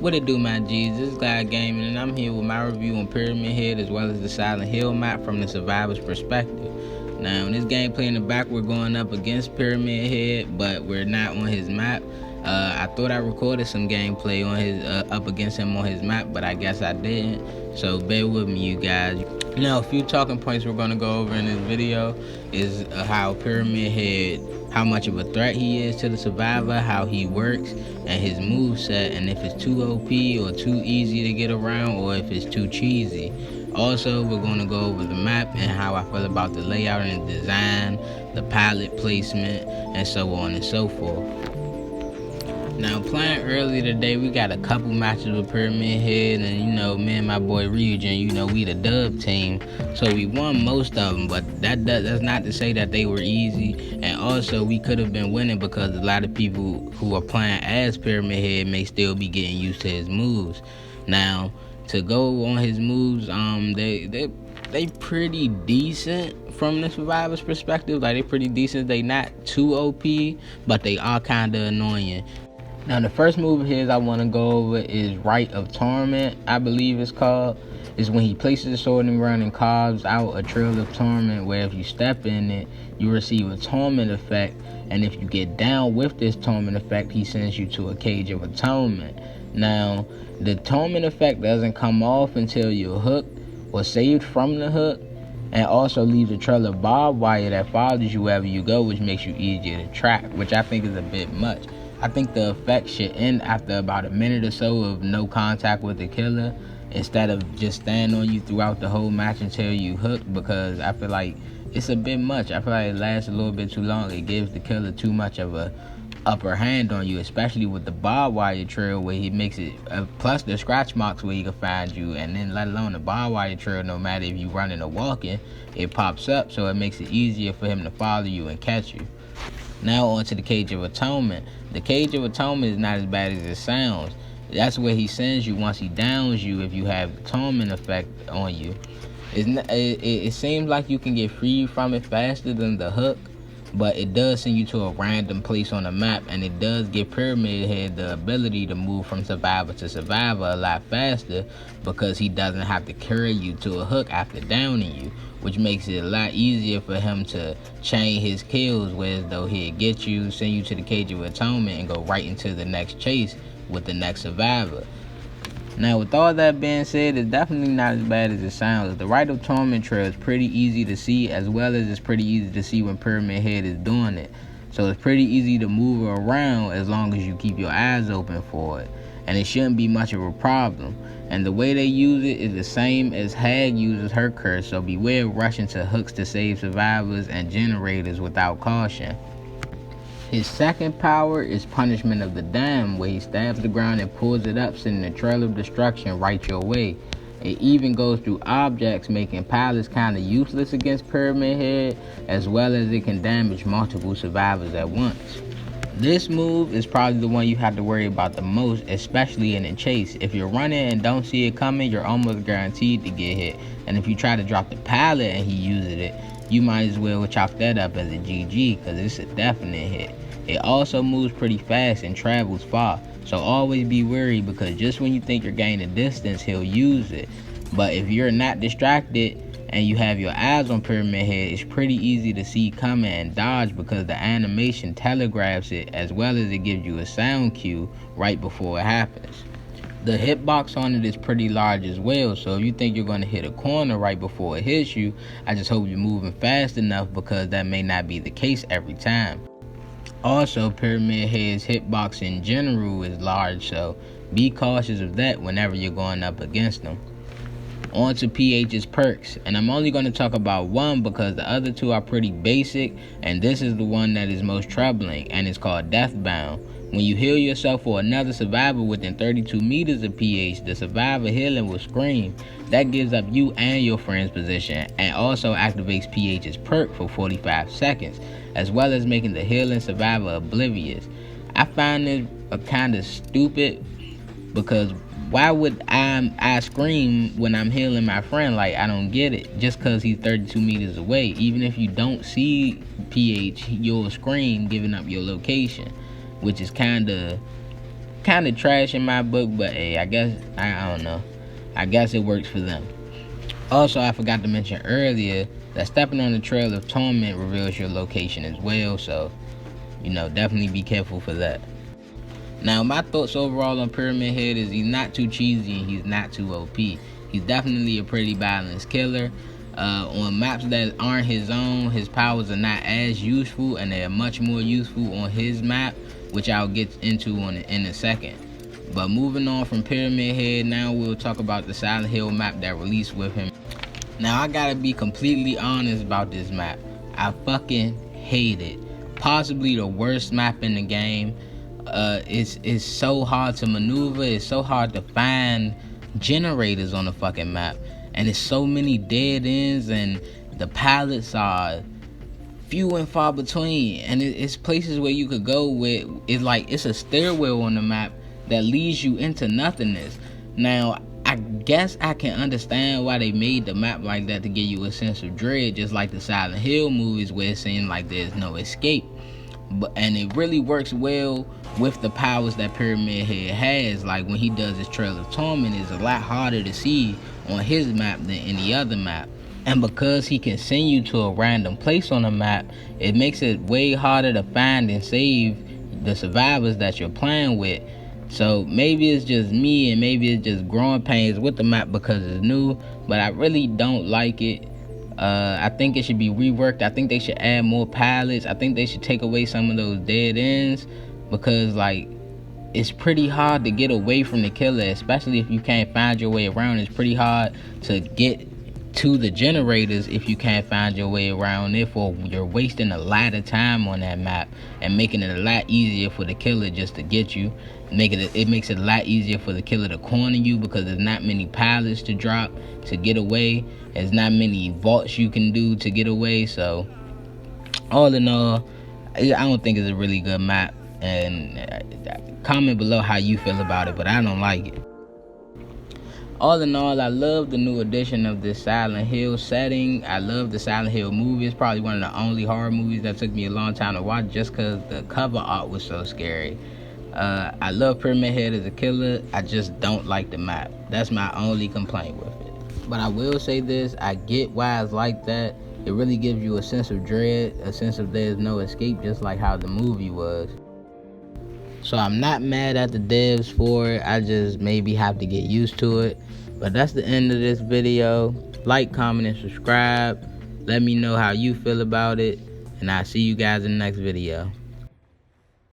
What it do, my G's? This is Glad Gaming, and I'm here with my review on Pyramid Head as well as the Silent Hill map from the survivor's perspective. Now, in this gameplay in the back, we're going up against Pyramid Head, but we're not on his map. I thought I recorded some gameplay on his up against him on his map, but I guess I didn't. So bear with me, you guys. Now, a few talking points we're gonna go over in this video is how Pyramid Head, how much of a threat he is to the survivor, how he works, and his moveset, and if it's too OP or too easy to get around, or if it's too cheesy. Also, we're going to go over the map and how I feel about the layout and the design, the palette placement, and so on and so forth. Now, playing earlier today, we got a couple matches with Pyramid Head, and me and my boy Ryujin, we the dub team, so we won most of them, but that's not to say that they were easy. And also, we could have been winning because a lot of people who are playing as Pyramid Head may still be getting used to his moves. Now, to go on his moves, they pretty decent from the survivor's perspective. Like, they pretty decent. They not too OP, but they are kind of annoying. Now, the first move of his I want to go over is Rite of Torment, I believe it's called. Is when he places a sword in the ground and carves out a trail of torment, where if you step in it, you receive a torment effect, and if you get down with this torment effect, he sends you to a cage of atonement. Now, the torment effect doesn't come off until you're hooked or saved from the hook, and also leaves a trail of barbed wire that follows you wherever you go, which makes you easier to track, which I think is a bit much. I think the effect should end after about a minute or so of no contact with the killer, instead of just staying on you throughout the whole match until you hooked, because I feel like it's a bit much. I feel like it lasts a little bit too long. It gives the killer too much of a upper hand on you, especially with the barbed wire trail, where he makes it plus the scratch marks where he can find you, and then let alone the barbed wire trail, no matter if you running or walking, it pops up, so it makes it easier for him to follow you and catch you. Now on to the Cage of Atonement. The Cage of Atonement is not as bad as it sounds. That's where he sends you once he downs you if you have the torment effect on you. It seems like you can get free from it faster than the hook, but it does send you to a random place on the map, and it does give Pyramid Head the ability to move from survivor to survivor a lot faster, because he doesn't have to carry you to a hook after downing you, which makes it a lot easier for him to chain his kills, whereas though he'll get you, send you to the Cage of Atonement, and go right into the next chase with the next survivor. Now, with all that being said, it's definitely not as bad as it sounds. The Rite of Torment trail is pretty easy to see, as well as it's pretty easy to see when Pyramid Head is doing it. So it's pretty easy to move around as long as you keep your eyes open for it, and it shouldn't be much of a problem. And the way they use it is the same as Hag uses her curse, so beware of rushing to hooks to save survivors and generators without caution. His second power is Punishment of the Damned, where he stabs the ground and pulls it up, sending a trail of destruction right your way. It even goes through objects, making pallets kind of useless against Pyramid Head, as well as it can damage multiple survivors at once. This move is probably the one you have to worry about the most, especially in a chase. If you're running and don't see it coming, you're almost guaranteed to get hit. And if you try to drop the pallet and he uses it, you might as well chalk that up as a GG, because it's a definite hit. It also moves pretty fast and travels far, so always be wary, because just when you think you're gaining distance, he'll use it. But if you're not distracted and you have your eyes on Pyramid Head, it's pretty easy to see coming and dodge, because the animation telegraphs it, as well as it gives you a sound cue right before it happens. The hitbox on it is pretty large as well, so if you think you're going to hit a corner right before it hits you, I just hope you're moving fast enough, because that may not be the case every time. Also, Pyramid Head's hitbox in general is large, so be cautious of that whenever you're going up against them. On to PH's perks, and I'm only going to talk about one because the other two are pretty basic, and this is the one that is most troubling, and it's called Deathbound. When you heal yourself or another survivor within 32 meters of PH, the survivor healing will scream. That gives up you and your friend's position, and also activates PH's perk for 45 seconds, as well as making the healing survivor oblivious. I find this kind of stupid, because why would I scream when I'm healing my friend? Like, I don't get it. Just because he's 32 meters away, even if you don't see PH, you'll scream giving up your location, which is kind of kind of trash in my book, but hey, I guess I don't know. I guess it works for them. Also, I forgot to mention earlier that stepping on the trail of torment reveals your location as well, so definitely be careful for that. Now, my thoughts overall on Pyramid Head is he's not too cheesy and he's not too OP. He's definitely a pretty balanced killer. On maps that aren't his own, his powers are not as useful, and they're much more useful on his map, which I'll get into in a second. But moving on from Pyramid Head, now we'll talk about the Silent Hill map that released with him. Now, I gotta be completely honest about this map. I fucking hate it. Possibly the worst map in the game. It's so hard to maneuver. It's so hard to find generators on the fucking map, and it's so many dead ends, and the pallets are few and far between, and it's places where you could go with it's a stairwell on the map that leads you into nothingness. Now, I guess I can understand why they made the map like that, to give you a sense of dread, just like the Silent Hill movies where it seems like there's no escape. And it really works well with the powers that Pyramid Head has. Like when he does his Trail of Torment, it's a lot harder to see on his map than any other map. And because he can send you to a random place on the map, it makes it way harder to find and save the survivors that you're playing with. So maybe it's just me, and maybe it's just growing pains with the map because it's new, but I really don't like it. I think it should be reworked. I think they should add more pilots. I think they should take away some of those dead ends, because it's pretty hard to get away from the killer, especially if you can't find your way around. It's pretty hard to get to the generators if you can't find your way around. Therefore, you're wasting a lot of time on that map and making it a lot easier for the killer just to get you. It makes it a lot easier for the killer to corner you, because there's not many pilots to drop to get away. There's not many vaults you can do to get away. So all in all, I don't think it's a really good map, and comment below how you feel about it, but I don't like it. All in all, I love the new addition of this Silent Hill setting. I love the Silent Hill movie. It's probably one of the only horror movies that took me a long time to watch, just because the cover art was so scary. I love Pyramid Head as a killer. I just don't like the map. That's my only complaint with it. But I will say this, I get why it's like that. It really gives you a sense of dread, a sense of there's no escape, just like how the movie was. So I'm not mad at the devs for it. I just maybe have to get used to it. But that's the end of this video. Like, comment, and subscribe. Let me know how you feel about it, and I'll see you guys in the next video.